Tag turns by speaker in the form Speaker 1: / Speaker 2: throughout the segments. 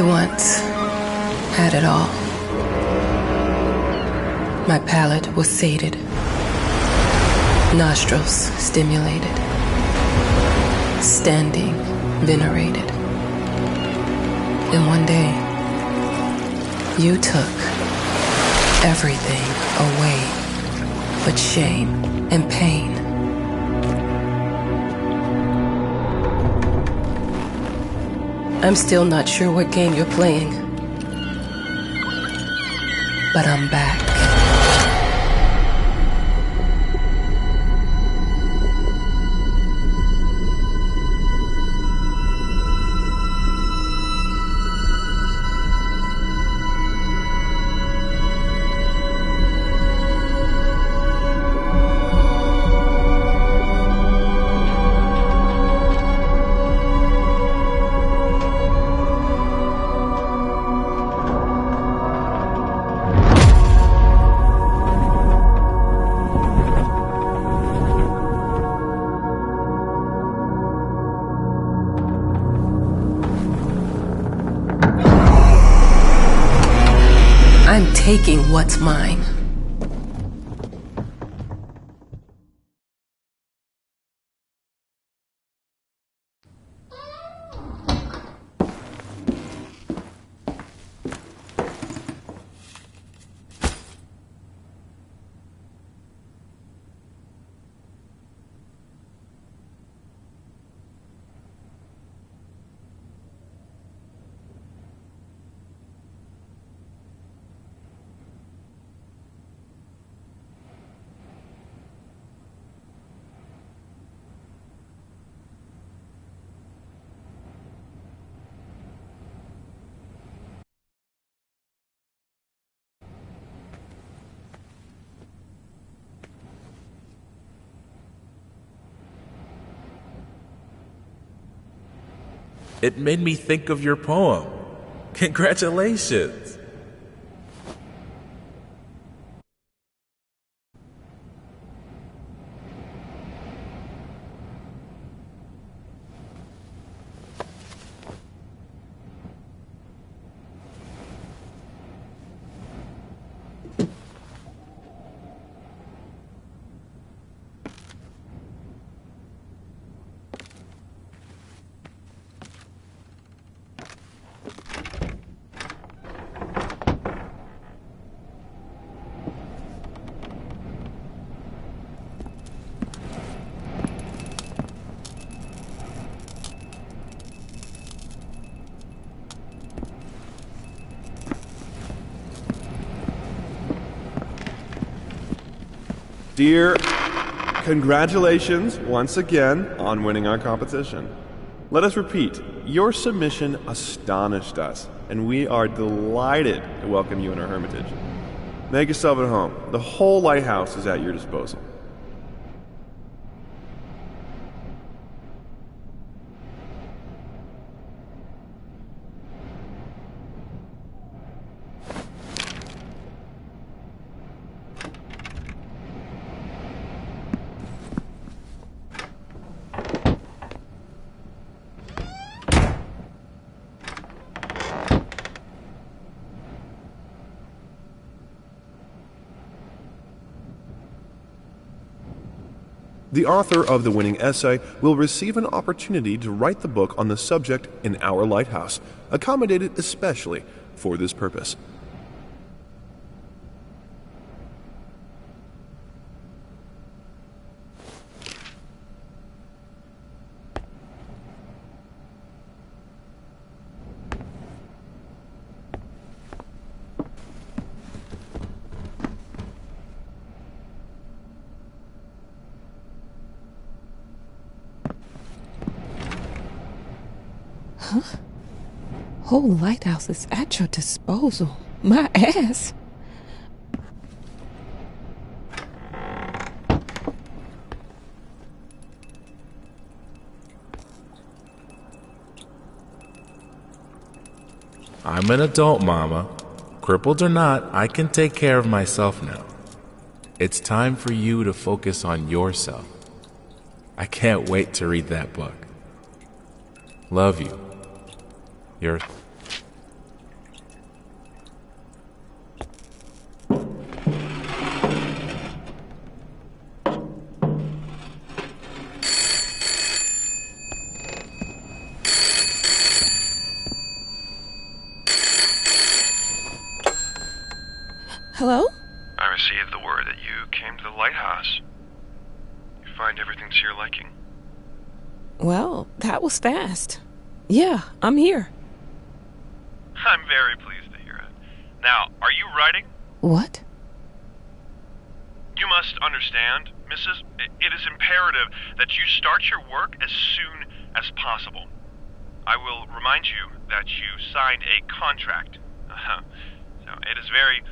Speaker 1: I once had it all. My palate was sated, nostrils stimulated, standing venerated. And one day, you took everything away but shame and pain. I'm still not sure what game you're playing, but I'm back. I'm taking what's mine.
Speaker 2: It made me think of your poem. Congratulations!
Speaker 3: Dear, congratulations once again on winning our competition. Let us repeat, your submission astonished us, and we are delighted to welcome you in our hermitage. Make yourself at home. The whole lighthouse is at your disposal. The author of the winning essay will receive an opportunity to write the book on the subject in our lighthouse, accommodated especially for this purpose.
Speaker 1: Huh? Whole lighthouse is at your disposal. My ass.
Speaker 2: I'm an adult, Mama. Crippled or not, I can take care of myself now. It's time for you to focus on yourself. I can't wait to read that book. Love you. Your
Speaker 1: Hello?
Speaker 3: I received the word that you came to the lighthouse. You find everything to your liking.
Speaker 1: Well, that was fast. Yeah, I'm here.
Speaker 3: I'm very pleased to hear it. Now, are you writing?
Speaker 1: What?
Speaker 3: You must understand, Mrs. It is imperative that you start your work as soon as possible. I will remind you that you signed a contract. So it is very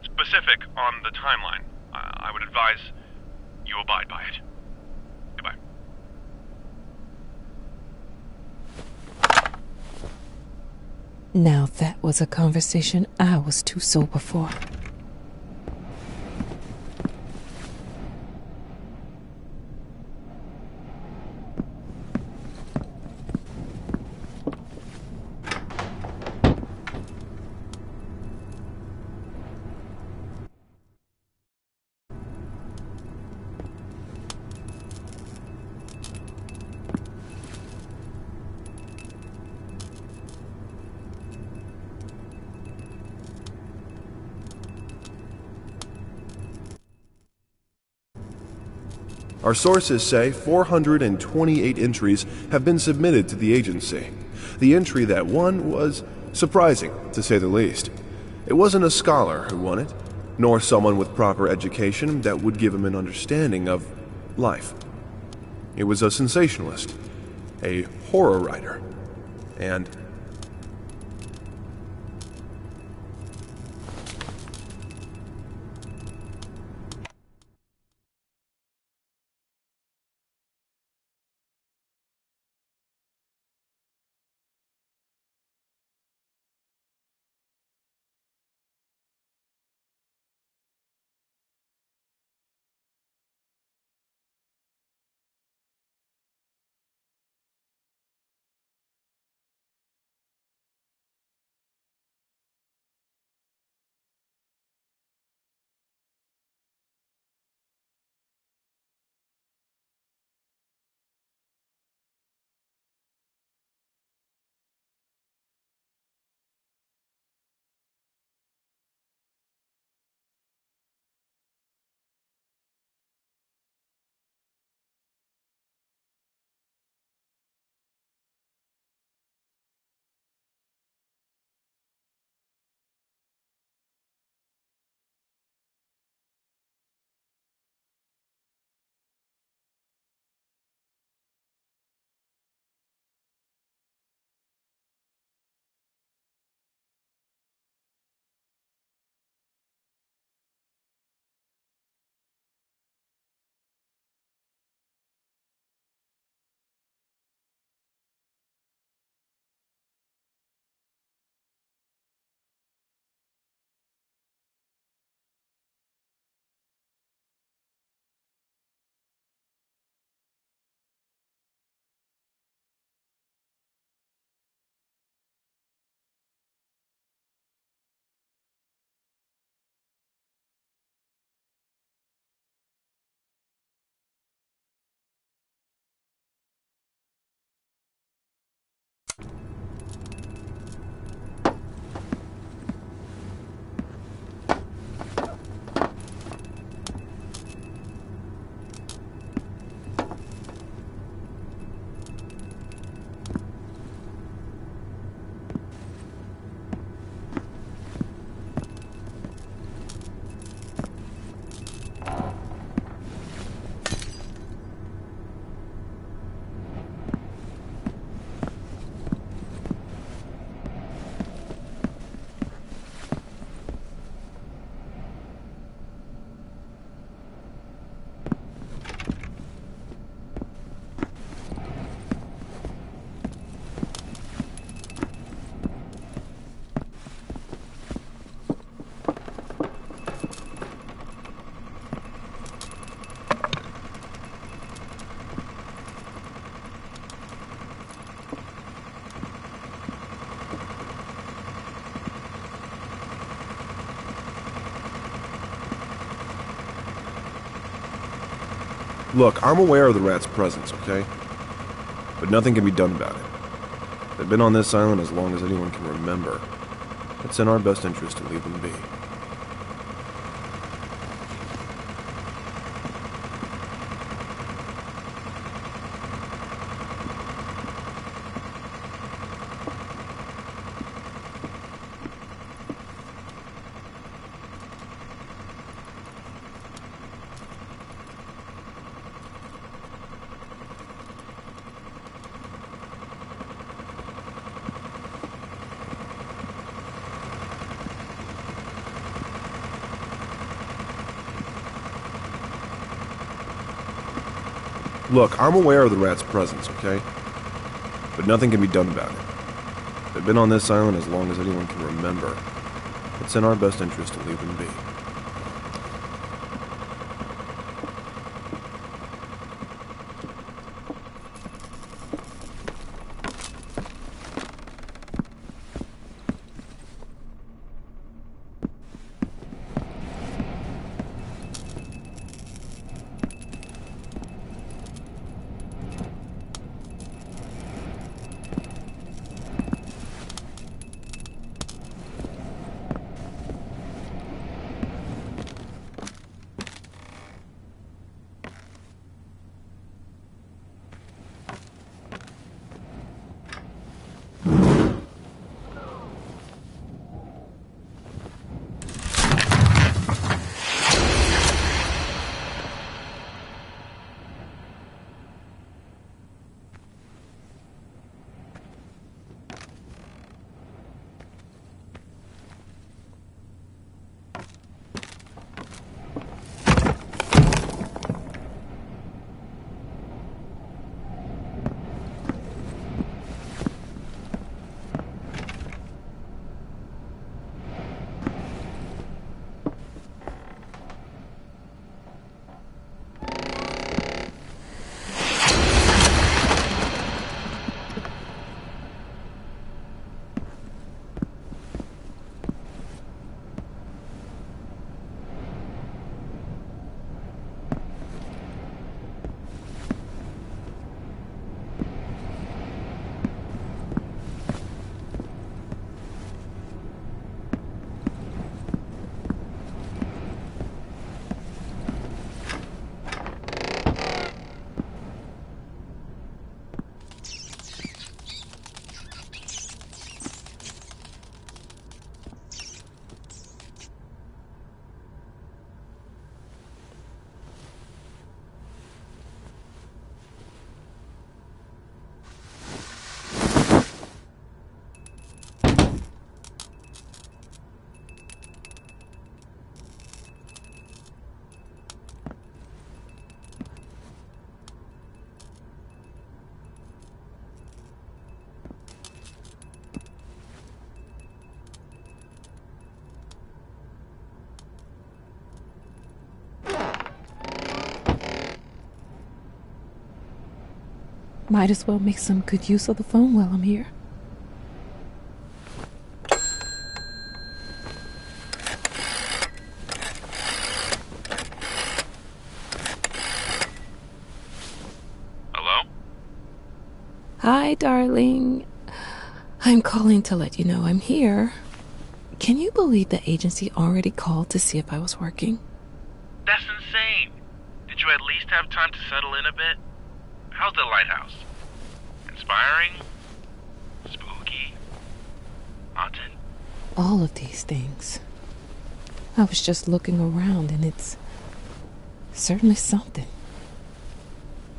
Speaker 3: specific on the timeline. I would advise you abide by it. Goodbye.
Speaker 1: Now that was a conversation I was too sober for.
Speaker 3: Our sources say 428 entries have been submitted to the agency. The entry that won was surprising, to say the least. It wasn't a scholar who won it, nor someone with proper education that would give him an understanding of life. It was a sensationalist, a horror writer, and look, I'm aware of the rat's presence, okay? But nothing can be done about it. They've been on this island as long as anyone can remember. It's in our best interest to leave them be. Look, I'm aware of the rat's presence, okay? But nothing can be done about it. They've been on this island as long as anyone can remember. It's in our best interest to leave them be.
Speaker 1: Might as well make some good use of the phone while I'm here.
Speaker 2: Hello?
Speaker 1: Hi, darling. I'm calling to let you know I'm here. Can you believe the agency already called to see if I was working?
Speaker 2: That's insane. Did you at least have time to settle in a bit? How's the lighthouse? Inspiring? Spooky? Haunted?
Speaker 1: All of these things. I was just looking around and it's certainly something.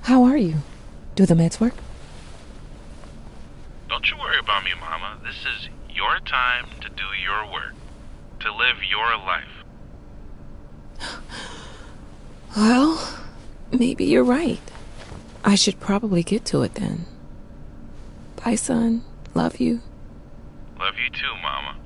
Speaker 1: How are you? Do the meds work?
Speaker 2: Don't you worry about me, Mama. This is your time to do your work. To live your life.
Speaker 1: Well, maybe you're right. I should probably get to it then. Bye, son. Love you.
Speaker 2: Love you too, Mama.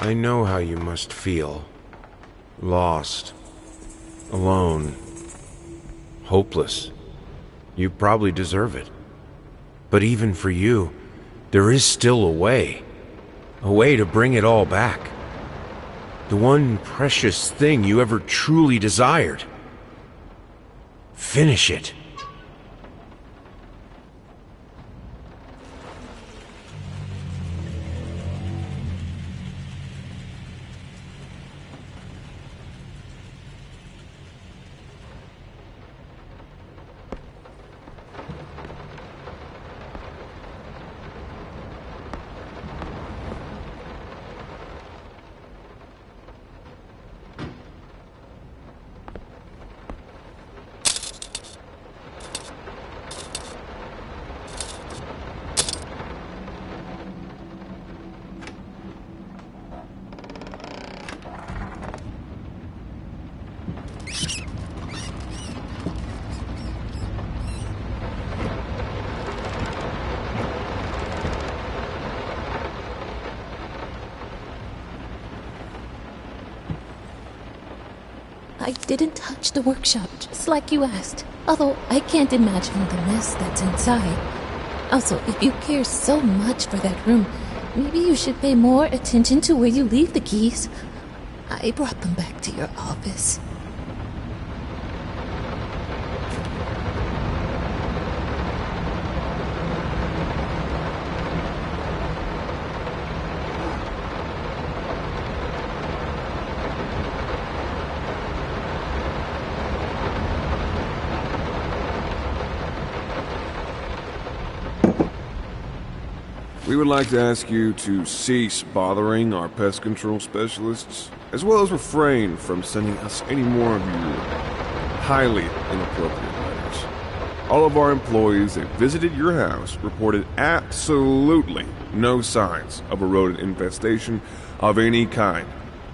Speaker 4: I know how you must feel. Lost. Alone. Hopeless. You probably deserve it. But even for you, There is still a way to bring it all back. The one precious thing you ever truly desired. Finish it.
Speaker 1: I didn't touch the workshop, just like you asked. Although I can't imagine the mess that's inside. Also, if you care so much for that room, maybe you should pay more attention to where you leave the keys. I brought them back to your office.
Speaker 3: We would like to ask you to cease bothering our pest control specialists, as well as refrain from sending us any more of your highly inappropriate letters. All of our employees that visited your house reported absolutely no signs of a rodent infestation of any kind,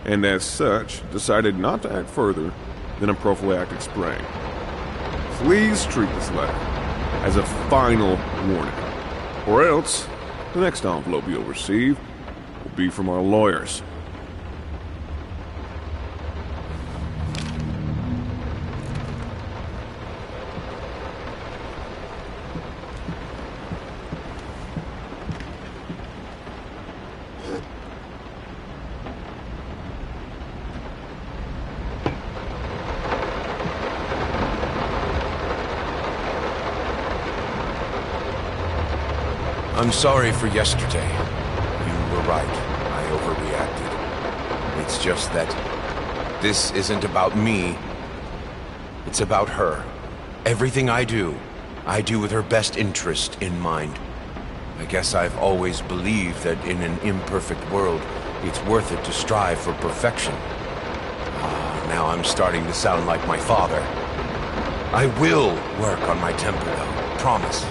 Speaker 3: and as such, decided not to act further than a prophylactic spraying. Please treat this letter as a final warning, or else the next envelope you'll receive will be from our lawyers.
Speaker 4: I'm sorry for yesterday. You were right. I overreacted. It's just that this isn't about me. It's about her. Everything I do with her best interest in mind. I guess I've always believed that in an imperfect world, it's worth it to strive for perfection. Now I'm starting to sound like my father. I will work on my temper, though. Promise.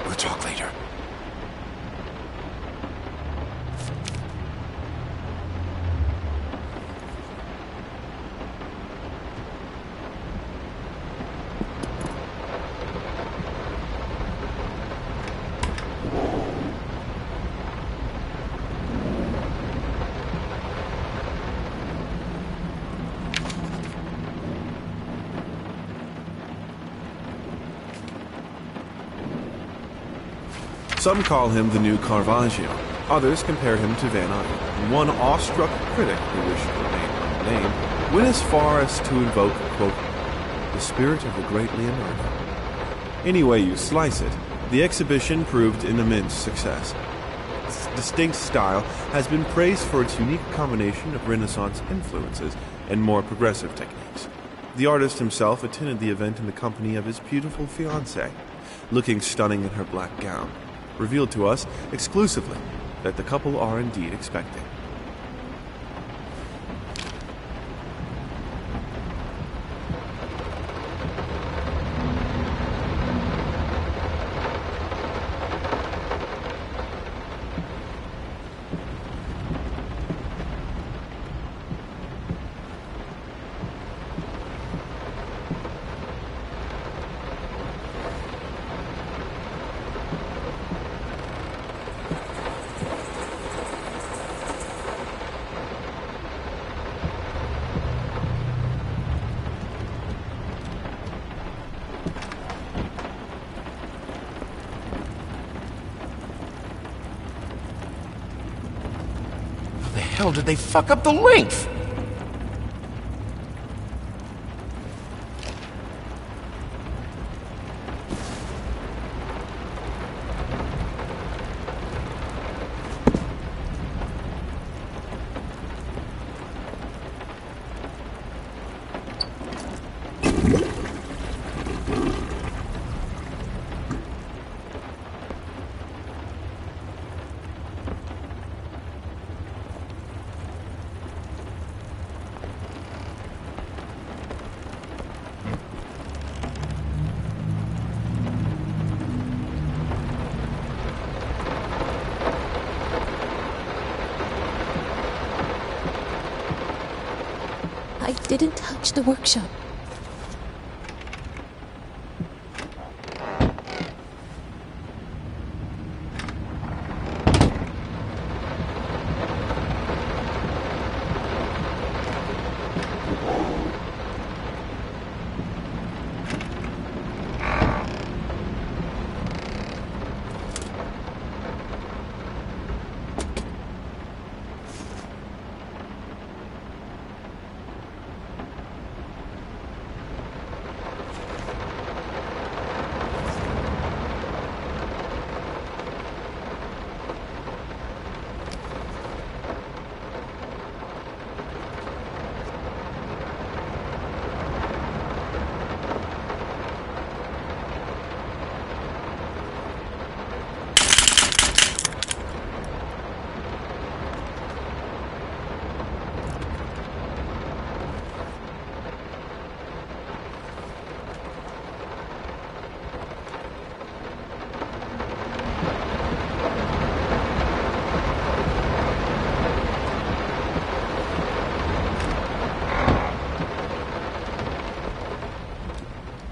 Speaker 4: We'll talk later.
Speaker 3: Some call him the new Caravaggio. Others compare him to Van Eyck. And one awestruck critic who wished to remain unnamed went as far as to invoke, quote, the spirit of the great Leonardo. Any way you slice it, the exhibition proved an immense success. Its distinct style has been praised for its unique combination of Renaissance influences and more progressive techniques. The artist himself attended the event in the company of his beautiful fiancée, looking stunning in her black gown, revealed to us exclusively that the couple are indeed expecting.
Speaker 4: hell did they fuck up the length?
Speaker 1: I didn't touch the workshop.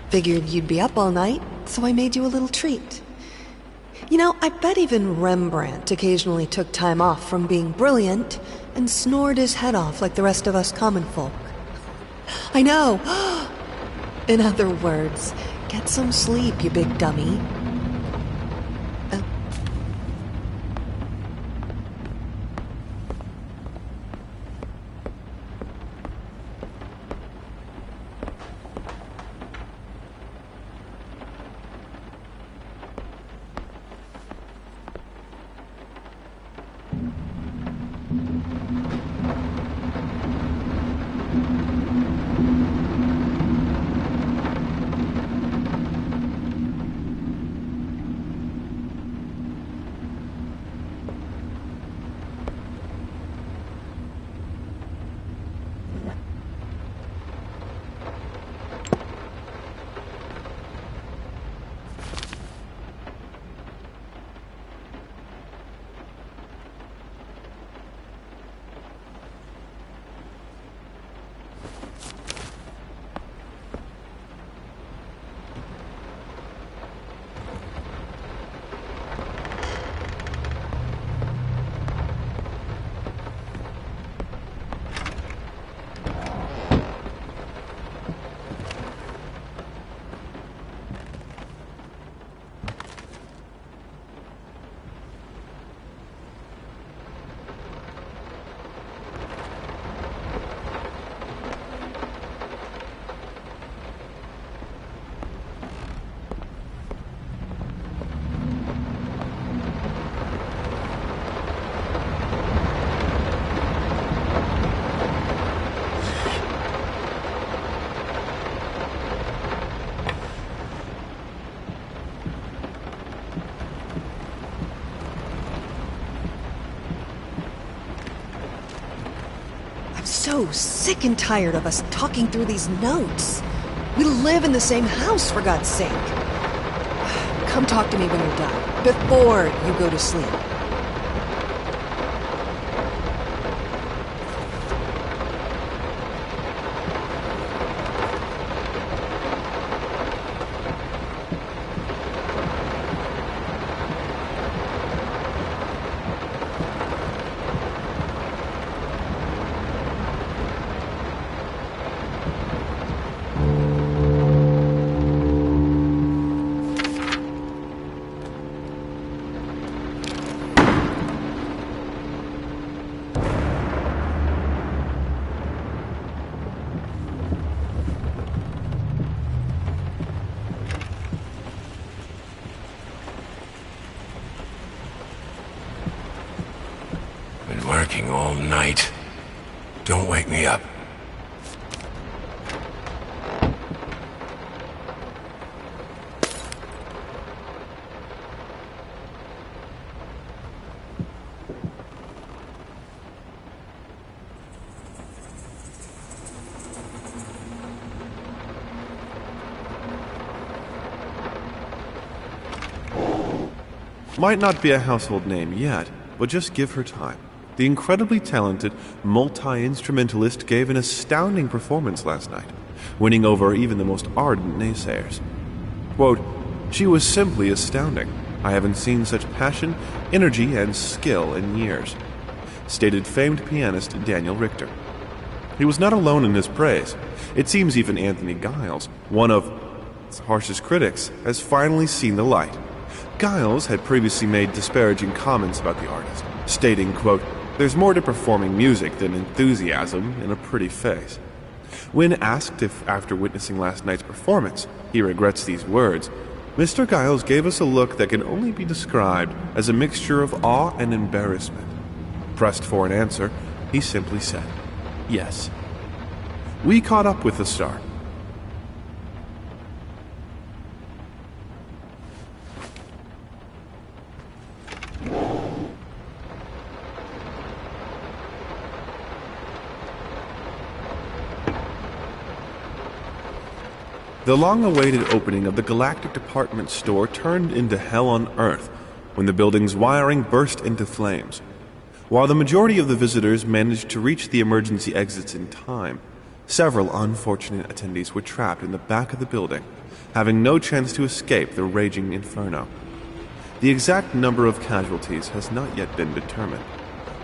Speaker 5: Figured you'd be up all night, so I made you a little treat. You know, I bet even Rembrandt occasionally took time off from being brilliant and snored his head off like the rest of us common folk. I know! In other words, get some sleep, you big dummy. So sick and tired of us talking through these notes. We live in the same house, for God's sake. Come talk to me when you're done, before you go to sleep.
Speaker 4: working all night. Don't wake me up.
Speaker 3: Might not be a household name yet, but just give her time. The incredibly talented multi-instrumentalist gave an astounding performance last night, winning over even the most ardent naysayers. Quote, "She was simply astounding. I haven't seen such passion, energy, and skill in years," stated famed pianist Daniel Richter. He was not alone in his praise. It seems even Anthony Giles, one of its harshest critics, has finally seen the light. Giles had previously made disparaging comments about the artist, stating, quote, "There's more to performing music than enthusiasm in a pretty face." When asked if, after witnessing last night's performance, he regrets these words, Mr. Giles gave us a look that can only be described as a mixture of awe and embarrassment. Pressed for an answer, he simply said, "Yes." We caught up with the star. The long-awaited opening of the Galactic Department store turned into hell on Earth when the building's wiring burst into flames. While the majority of the visitors managed to reach the emergency exits in time, several unfortunate attendees were trapped in the back of the building, having no chance to escape the raging inferno. The exact number of casualties has not yet been determined,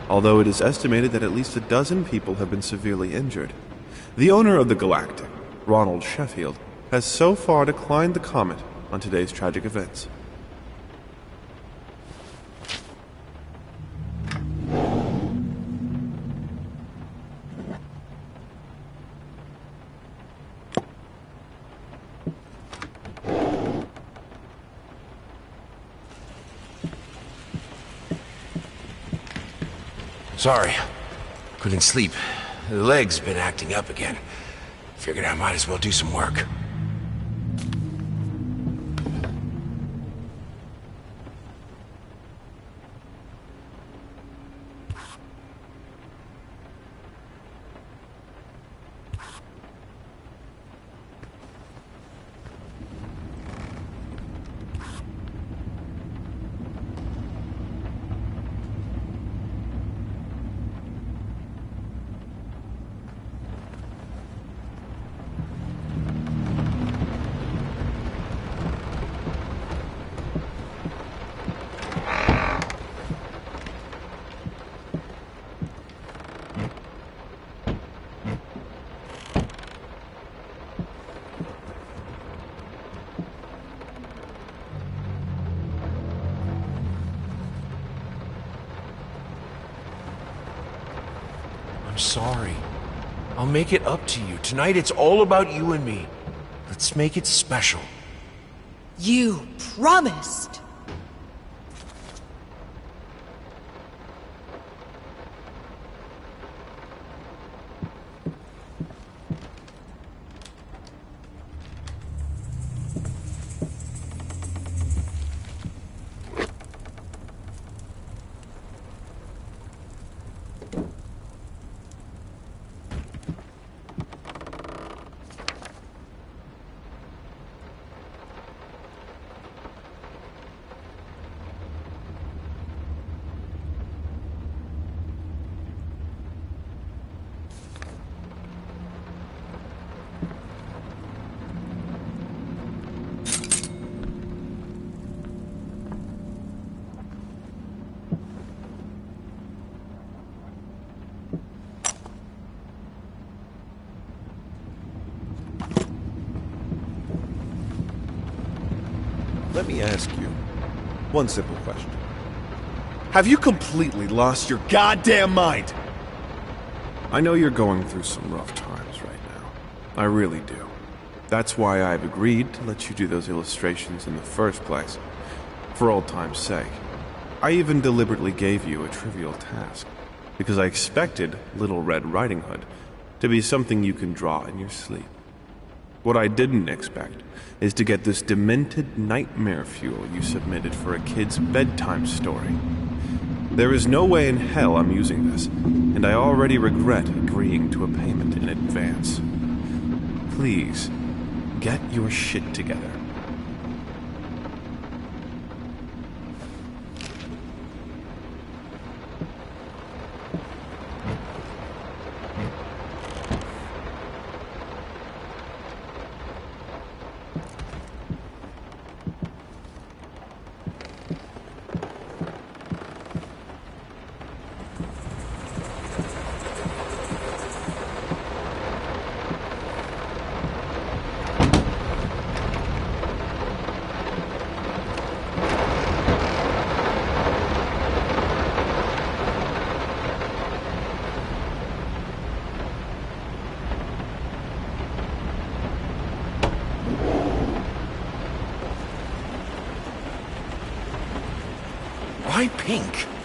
Speaker 3: although it is estimated that at least a dozen people have been severely injured. The owner of the Galactic, Ronald Sheffield, has so far declined the comment on today's tragic events.
Speaker 4: Sorry. Couldn't sleep. The leg's been acting up again. Figured I might as well do some work. Sorry. I'll make it up to you. Tonight it's all about you and me. Let's make it special.
Speaker 5: You promised!
Speaker 3: Let me ask you one simple question. Have you completely lost your goddamn mind? I know you're going through some rough times right now. I really do. That's why I've agreed to let you do those illustrations in the first place. For old time's sake. I even deliberately gave you a trivial task. because I expected Little Red Riding Hood to be something you can draw in your sleep. What I didn't expect is to get this demented nightmare fuel you submitted for a kid's bedtime story. There is no way in hell I'm using this, and I already regret agreeing to a payment in advance. Please, get your shit together.
Speaker 4: Why pink?